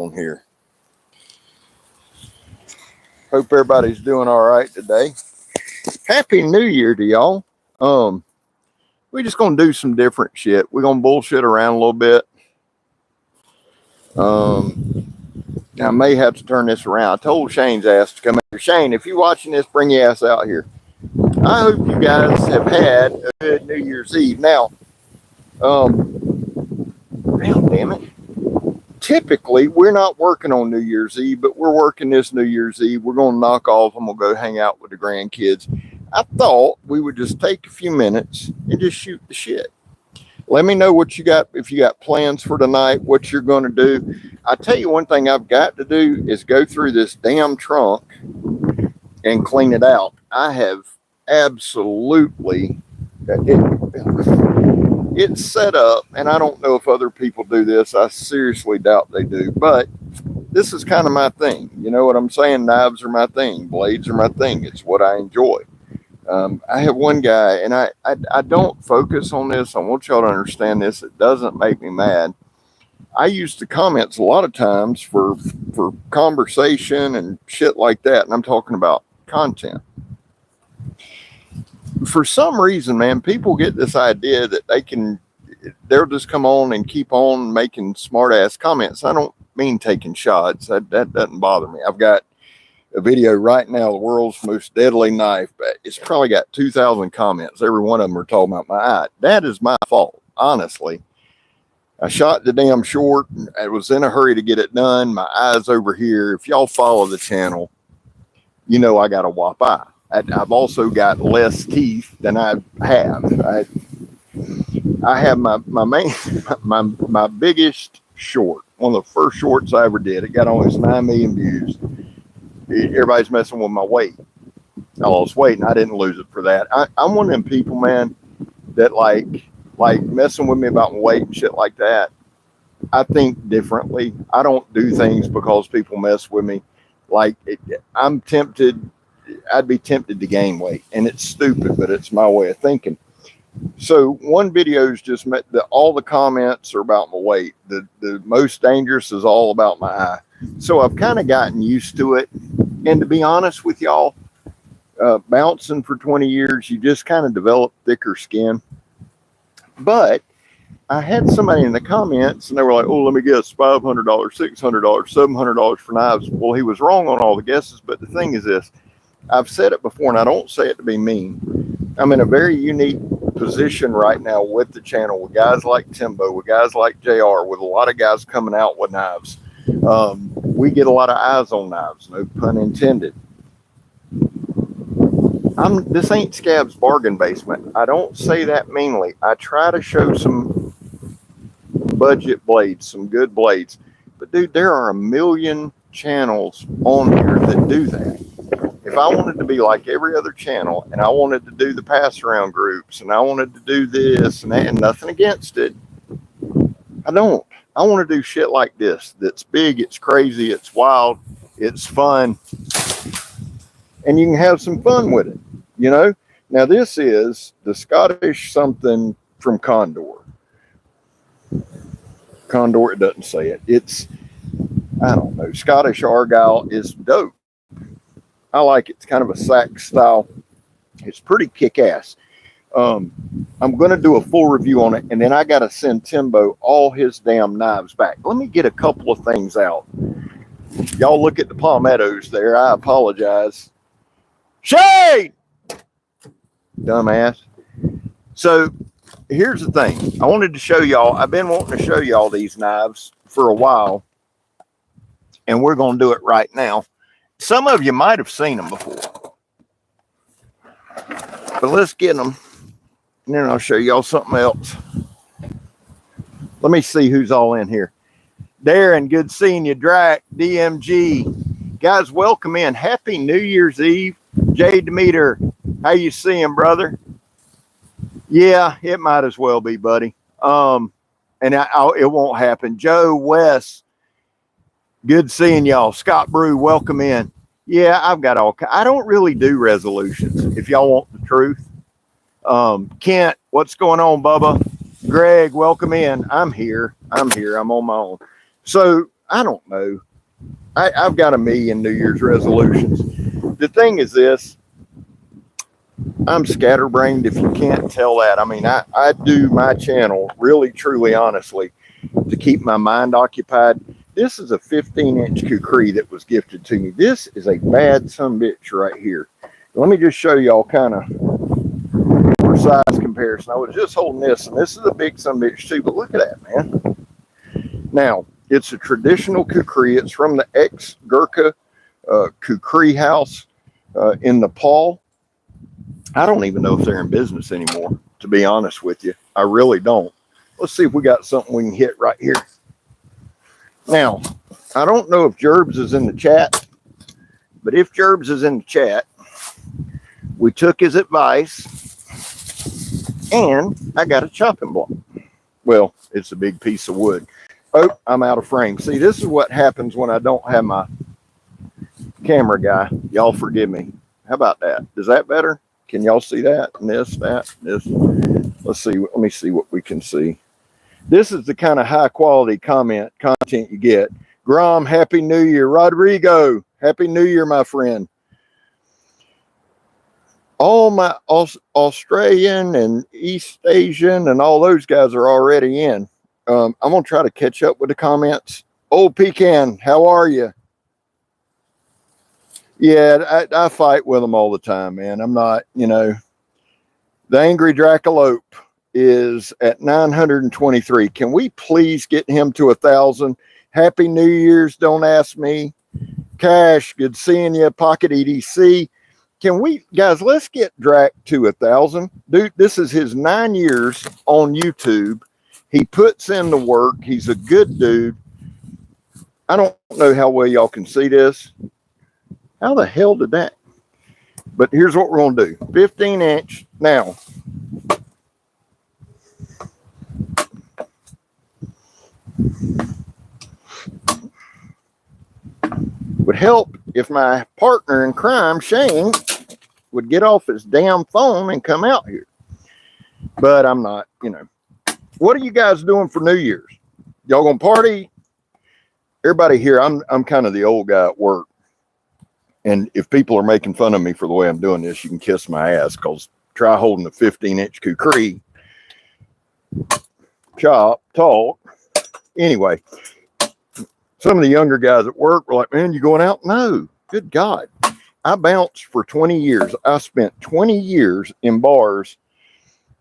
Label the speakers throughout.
Speaker 1: on here. Hope everybody's doing all right today. Happy New Year to y'all. We're just gonna do some different shit. We're gonna bullshit around a little bit. I may have to turn this around. I told Shane's ass to come out here. Shane, if you're watching this, bring your ass out here. I hope you guys have had a good New Year's Eve. Now, damn it. Typically, we're not working on New Year's Eve, but we're working this New Year's Eve. We're going to knock off and we'll go hang out with the grandkids. I thought we would just take a few minutes and just shoot the shit. Let me know what you got, if you got plans for tonight, what you're going to do. I tell you one thing I've got to do is go through this damn trunk and clean it out. I have absolutely... It's set up, and I don't know if other people do this. I seriously doubt they do, but this is kind of my thing. You know what I'm saying? Knives are my thing. Blades are my thing. It's what I enjoy. I have one guy, and I don't focus on this. I want y'all to understand this. It doesn't make me mad. I use the comments a lot of times for conversation and shit like that, and I'm talking about content. For some reason, man, people get this idea that they'll just come on and keep on making smart ass comments. I don't mean taking shots. That doesn't bother me. I've got a video right now, the world's most deadly knife, but it's probably got 2,000 comments. Every one of them are talking about my eye. That is my fault, honestly. I shot the damn short. I was in a hurry to get it done. My eye's over here. If y'all follow the channel, you know I got a whop eye. I've also got less teeth than I have. I have my biggest short, one of the first shorts I ever did. It got almost 9 million views. Everybody's messing with my weight. I lost weight and I didn't lose it for that. I'm one of them people, man, that like messing with me about my weight and shit like that. I think differently. I don't do things because people mess with me. I'd be tempted to gain weight, and it's stupid, but it's my way of thinking. So one video's just met all the comments are about my weight. The most dangerous is all about my eye. So I've kind of gotten used to it. And to be honest with y'all, bouncing for 20 years, you just kind of develop thicker skin. But I had somebody in the comments and they were like, oh, let me guess, $500, $600, $700 for knives. Well, he was wrong on all the guesses. But the thing is this, I've said it before, and I don't say it to be mean. I'm in a very unique position right now with the channel, with guys like Timbo, with guys like JR, with a lot of guys coming out with knives. We get a lot of eyes on knives, no pun intended. This ain't Scab's bargain basement. I don't say that meanly. I try to show some budget blades, some good blades. But dude, there are a million channels on here that do that. If I wanted to be like every other channel and I wanted to do the pass around groups and I wanted to do this and that, and nothing against it, I don't. I want to do shit like this. That's big, it's crazy, it's wild, it's fun, and you can have some fun with it, you know? Now this is the Scottish something from Condor. Condor, it doesn't say it. It's, I don't know, Scottish Argyle is dope. I like it. It's kind of a sack style. It's pretty kick-ass. I'm going to do a full review on it, and then I got to send Timbo all his damn knives back. Let me get a couple of things out. Y'all look at the palmettos there. I apologize. Shade! Dumbass. So here's the thing. I wanted to show y'all. I've been wanting to show y'all these knives for a while, and we're going to do it right now. Some of you might have seen them before, but let's get them, and then I'll show y'all something else. Let me see who's all in here. Darren, good seeing you. Drac, DMG. Guys, welcome in. Happy New Year's Eve. Jay Demeter, how you seeing, brother? Yeah, it might as well be, buddy. And it won't happen. Joe, Wes, good seeing y'all. Scott Brew, welcome in. Yeah, I've got I don't really do resolutions, if y'all want the truth. Kent, what's going on, Bubba? Greg, welcome in. I'm here. I'm on my own. So I don't know. I've got a million New Year's resolutions. The thing is this, I'm scatterbrained if you can't tell that. I mean, I do my channel really, truly, honestly to keep my mind occupied. This is a 15-inch kukri that was gifted to me. This is a bad sumbitch right here. Let me just show y'all kind of for size comparison. I was just holding this, and this is a big sumbitch too, but look at that, man. Now, it's a traditional kukri. It's from the ex-Gurkha kukri house in Nepal. I don't even know if they're in business anymore, to be honest with you. I really don't. Let's see if we got something we can hit right here. Now, I don't know if Gerbs is in the chat, but if Gerbs is in the chat, we took his advice, and I got a chopping block. Well, it's a big piece of wood. Oh, I'm out of frame. See, this is what happens when I don't have my camera guy. Y'all forgive me. How about that? Is that better? Can y'all see that? And this, that, this. Let's see. Let me see what we can see. This is the kind of high quality content you get. Grom, Happy New Year. Rodrigo, Happy New Year, my friend. All my Australian and East Asian and all those guys are already in. I'm going to try to catch up with the comments. Old Pecan, how are you? Yeah, I fight with them all the time, man. I'm not, you know. The Angry Dracolope is at 923. Can we please get him to 1,000? Happy New Year's, don't ask me. Cash, good seeing you. Pocket EDC. Can we, guys, let's get Drac to 1,000. Dude, this is his 9 years on YouTube. He puts in the work. He's a good dude. I don't know how well y'all can see this. How the hell did that? But here's what we're going to do. 15-inch. Now, would help if my partner in crime, Shane, would get off his damn phone and come out here. But I'm not, you know. What are you guys doing for New Year's? Y'all gonna party? Everybody here, I'm kind of the old guy at work. And if people are making fun of me for the way I'm doing this, you can kiss my ass, because try holding a 15-inch kukri. Chop, talk. Anyway, some of the younger guys at work were like, man, you going out? No, good God. I bounced for 20 years. I spent 20 years in bars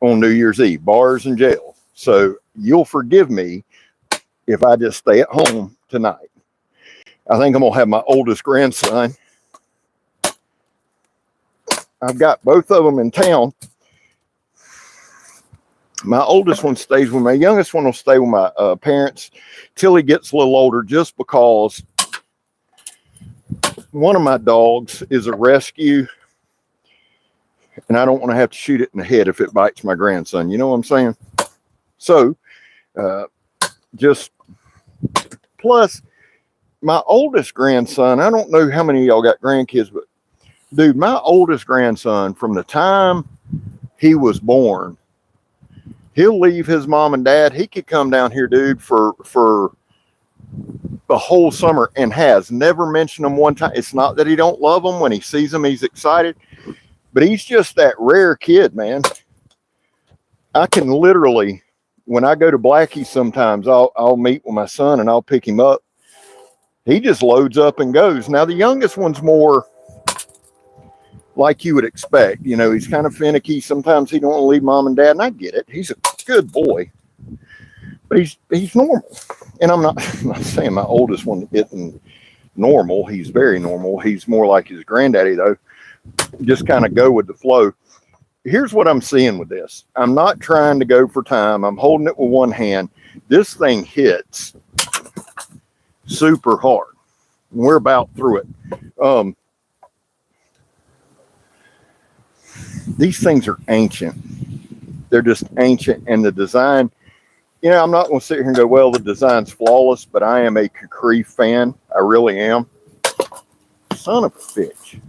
Speaker 1: on New Year's Eve, bars and jail. So you'll forgive me if I just stay at home tonight. I think I'm going to have my oldest grandson. I've got both of them in town. My oldest one stays with me. My youngest one will stay with my parents till he gets a little older, just because one of my dogs is a rescue, and I don't want to have to shoot it in the head if it bites my grandson. You know what I'm saying? So, just plus my oldest grandson, I don't know how many of y'all got grandkids, but dude, my oldest grandson, from the time he was born, he'll leave his mom and dad. He could come down here, dude, for the whole summer, and has never mentioned them one time. It's not that he don't love them. When he sees them, he's excited, but he's just that rare kid, man. I can literally, when I go to Blackie, sometimes I'll meet with my son and I'll pick him up. He just loads up and goes. Now, the youngest one's more like you would expect. You know, he's kind of finicky. Sometimes he don't want to leave mom and dad, and I get it. He's a good boy, but he's normal. And I'm not saying my oldest one isn't normal. He's very normal. He's more like his granddaddy, though. Just kind of go with the flow. Here's what I'm seeing with this. I'm not trying to go for time. I'm holding it with one hand. This thing hits super hard. We're about through it. These things are ancient. They're just ancient. And the design, you know, I'm not going to sit here and go, well, the design's flawless, but I am a kukri fan. I really am. Son of a bitch.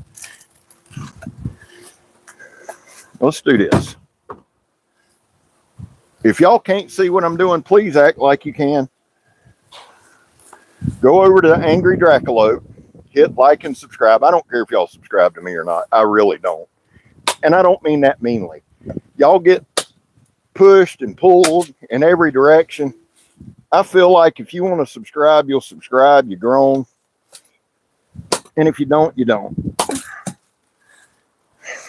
Speaker 1: Let's do this. If y'all can't see what I'm doing, please act like you can. Go over to Angry Dracolope, hit like and subscribe. I don't care if y'all subscribe to me or not. I really don't. And I don't mean that meanly. Y'all get pushed and pulled in every direction. I feel like if you want to subscribe, you'll subscribe. You're grown. And if you don't, you don't.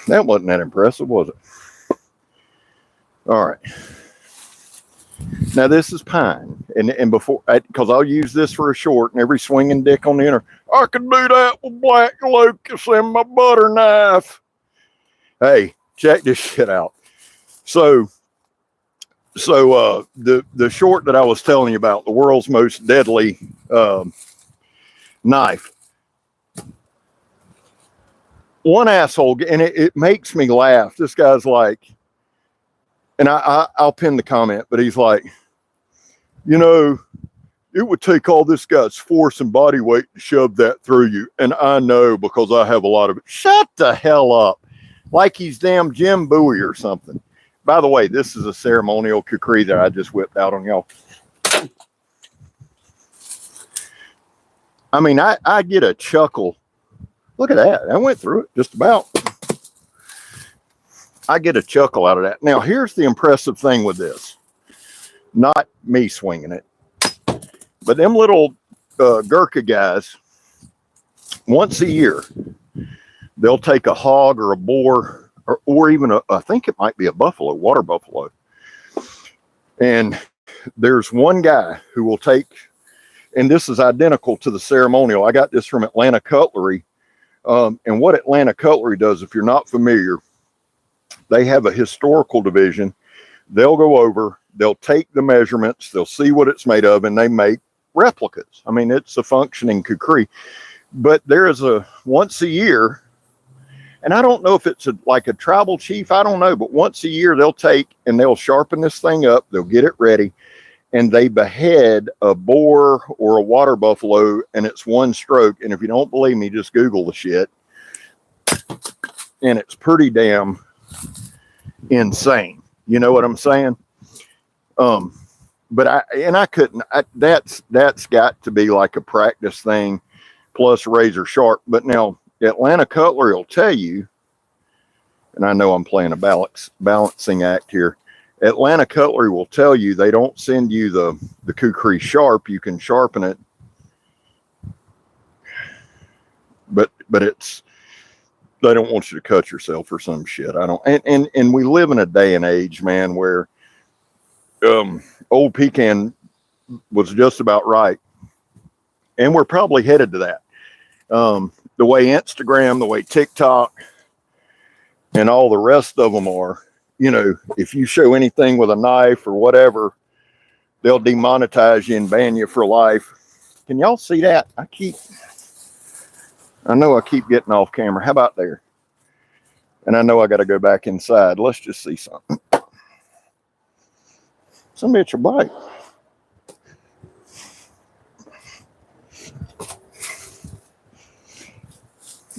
Speaker 1: That wasn't that impressive, was it? All right. Now this is pine, and before, because I'll use this for a short, and every swinging dick on the internet, I can do that with black locust and my butter knife. Hey, check this shit out. So the short that I was telling you about, the world's most deadly knife. One asshole, and it makes me laugh. This guy's like, and I'll pin the comment, but he's like, you know, it would take all this guy's force and body weight to shove that through you. And I know because I have a lot of it. Shut the hell up. Like he's damn Jim Bowie or something. By the way, this is a ceremonial kukri that I just whipped out on y'all. I mean, I get a chuckle. Look at that. I went through it just about. I get a chuckle out of that. Now, here's the impressive thing with this. Not me swinging it. But them little Gurkha guys, once a year, they'll take a hog or a boar, or even I think it might be a buffalo, water buffalo. And there's one guy who will take, and this is identical to the ceremonial. I got this from Atlanta Cutlery. And what Atlanta Cutlery does, if you're not familiar, they have a historical division. They'll go over, they'll take the measurements, they'll see what it's made of, and they make replicas. I mean, it's a functioning kukri. But there is a once a year, and I don't know if it's like a tribal chief, I don't know, but once a year they'll take and they'll sharpen this thing up, they'll get it ready, and they behead a boar or a water buffalo, and it's one stroke. And if you don't believe me, just Google the shit. And it's pretty damn insane. You know what I'm saying? But I couldn't, that's got to be like a practice thing plus razor sharp. But now Atlanta Cutlery will tell you, and I know I'm playing a balancing act here. Atlanta Cutlery will tell you they don't send you the kukri sharp. You can sharpen it, but it's, they don't want you to cut yourself or some shit. I don't, and we live in a day and age, man, where old pecan was just about right, and we're probably headed to that. The way Instagram, the way TikTok, and all the rest of them are. You know, if you show anything with a knife or whatever, they'll demonetize you and ban you for life. Can y'all see that? I know I keep getting off camera. How about there? And I know I got to go back inside. Let's just see something. Some bitch will bite.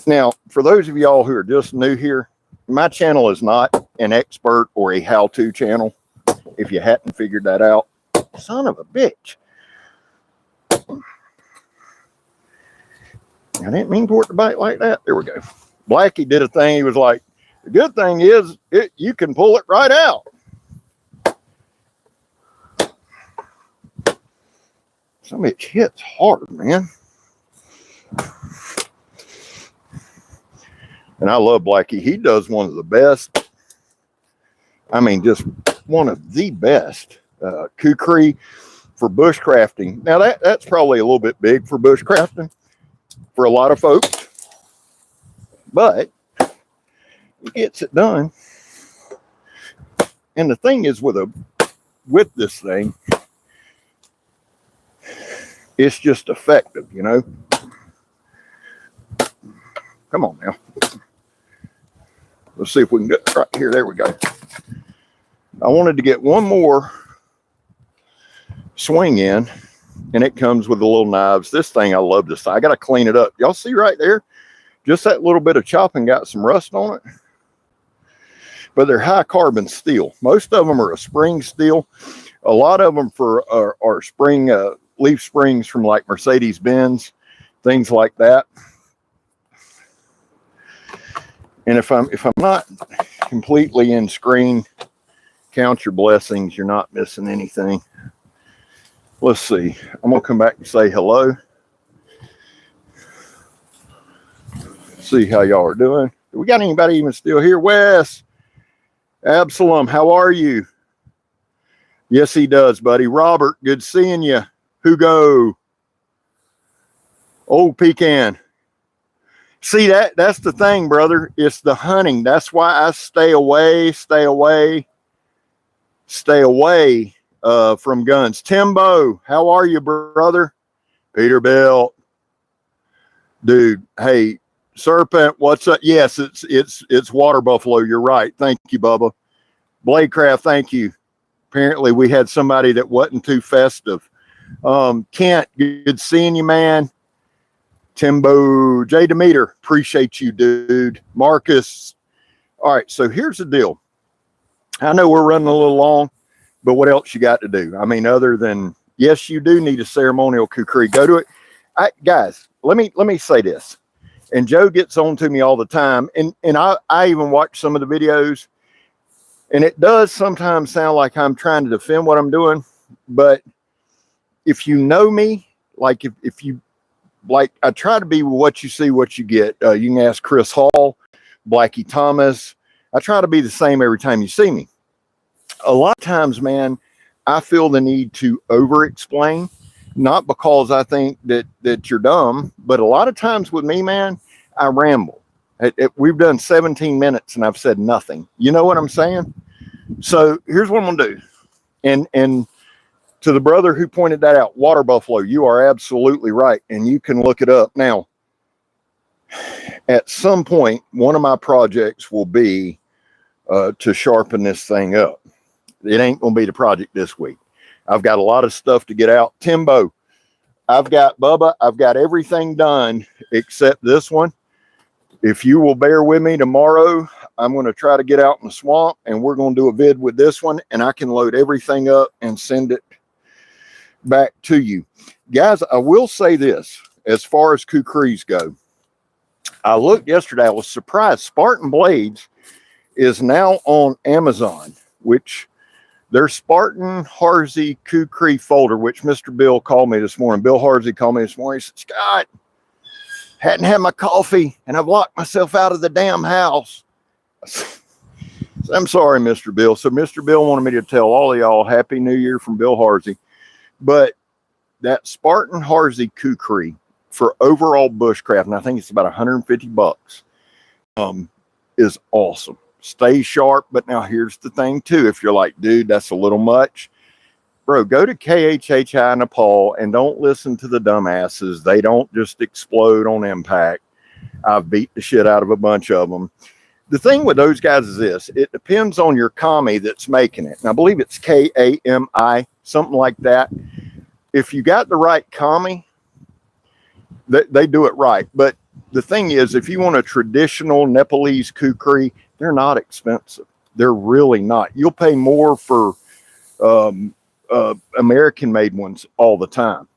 Speaker 1: Now, for those of y'all who are just new here, my channel is not an expert or a how-to channel, if you hadn't figured that out. Son of a bitch. I didn't mean for it to bite like that. There we go. Blackie did a thing. He was like, the good thing is you can pull it right out. Some bitch hits hard, man. And I love Blackie. He does one of the best. I mean, just one of the best kukri for bushcrafting. Now, that's probably a little bit big for bushcrafting for a lot of folks. But he gets it done. And the thing is with this thing, it's just effective, you know. Come on now. Let's see if we can get right here. There we go. I wanted to get one more swing in, and it comes with the little knives. This thing, I love this. I got to clean it up. Y'all see right there? Just that little bit of chopping got some rust on it. But they're high carbon steel. Most of them are a spring steel. A lot of them are spring leaf springs from like Mercedes-Benz, things like that. And if I'm not completely in screen, count your blessings. You're not missing anything. Let's see. I'm gonna come back and say hello. See how y'all are doing. Do we got anybody even still here? Wes, Absalom, how are you? Yes, he does, buddy. Robert, good seeing you. Hugo, Old Pecan. See, that's the thing, brother. It's the hunting. That's why I stay away from guns. Timbo, how are you, brother? Peterbilt, dude. Hey, Serpent, what's up? Yes, it's water buffalo. You're right. Thank you, Bubba. Bladecraft, thank you. Apparently, we had somebody that wasn't too festive. Kent, good seeing you, man. Timbo, J. Demeter, appreciate you, dude. Marcus. All right, so here's the deal. I know we're running a little long, but what else you got to do? I mean, other than, yes, you do need a ceremonial kukri. Go to it. Guys, let me say this. And Joe gets on to me all the time. And I even watch some of the videos. And it does sometimes sound like I'm trying to defend what I'm doing. But if you know me, like if you, like, I try to be what you see, what you get. You can ask Chris Hall, Blackie Thomas. I try to be the same every time you see me. A lot of times, man, I feel the need to over-explain, not because I think that you're dumb, but a lot of times with me, man, I ramble. We've done 17 minutes and I've said nothing. You know what I'm saying? So here's what I'm going to do. And to the brother who pointed that out, water buffalo, you are absolutely right. And you can look it up. Now, at some point, one of my projects will be to sharpen this thing up. It ain't going to be the project this week. I've got a lot of stuff to get out. Timbo, I've got everything done except this one. If you will bear with me tomorrow, I'm going to try to get out in the swamp and we're going to do a vid with this one and I can load everything up and send it back to you. Guys, I will say this, as far as kukris go. I looked yesterday, I was surprised. Spartan Blades is now on Amazon, which their Spartan Harzy kukri folder, which Mr. Bill called me this morning. Bill Harzy called me this morning. He said, Scott, hadn't had my coffee and I've locked myself out of the damn house. I'm sorry, Mr. Bill. So Mr. Bill wanted me to tell all of y'all Happy New Year from Bill Harzy. But that Spartan Harzy kukri for overall bushcraft, and I think it's about $150, is awesome. Stay sharp. But now here's the thing too. If you're like, dude, that's a little much, bro, go to KHHI Nepal and don't listen to the dumbasses. They don't just explode on impact. I've beat the shit out of a bunch of them. The thing with those guys is this. It depends on your kami that's making it. And I believe it's KAMI, something like that. If you got the right kami, they do it right. But the thing is, if you want a traditional Nepalese kukri, they're not expensive. They're really not. You'll pay more for American-made ones all the time.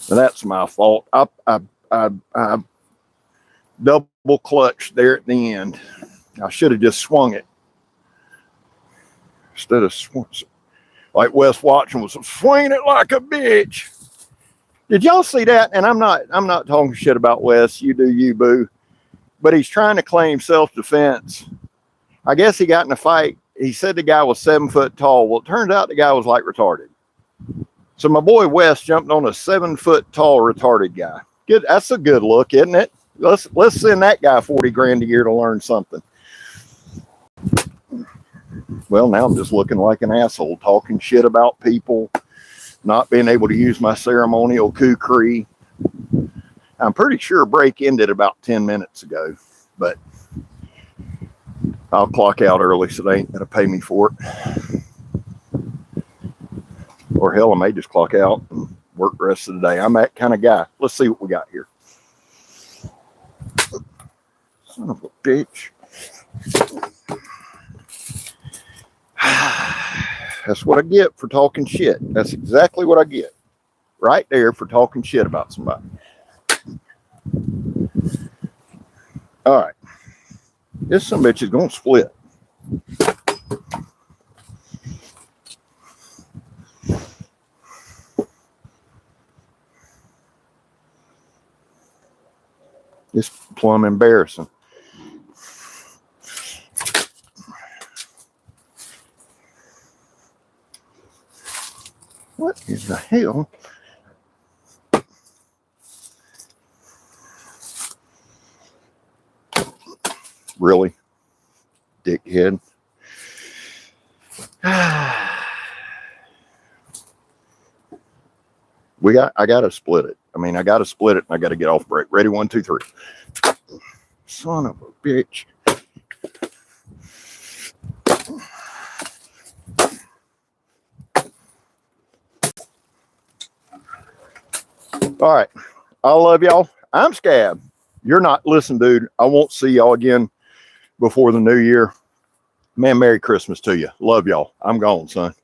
Speaker 1: And that's my fault. I double clutched there at the end. I should have just swung it instead of like Wes Watson was swinging it like a bitch. Did y'all see that? And I'm not talking shit about Wes. You do you, boo. But he's trying to claim self-defense. I guess he got in a fight. He said the guy was 7 foot tall. Well, it turned out the guy was like retarded. So my boy Wes jumped on a 7 foot tall retarded guy. Good. That's a good look, isn't it? Let's send that guy 40 grand a year to learn something. Well, now I'm just looking like an asshole, talking shit about people, not being able to use my ceremonial kukri. I'm pretty sure break ended about 10 minutes ago, but I'll clock out early, so they ain't gonna pay me for it. Or hell, I may just clock out and work the rest of the day. I'm that kind of guy. Let's see what we got here. Son of a bitch. That's what I get for talking shit. That's exactly what I get. Right there for talking shit about somebody. All right. This some bitch is going to split. It's plumb embarrassing. What is the hell? Really? Dickhead. I gotta split it. I mean, I gotta split it and I gotta get off break. Ready? 1, 2, 3. Son of a bitch. All right. I love y'all. I'm Scab. You're not. Listen, dude, I won't see y'all again before the new year. Man, Merry Christmas to you. Love y'all. I'm gone, son.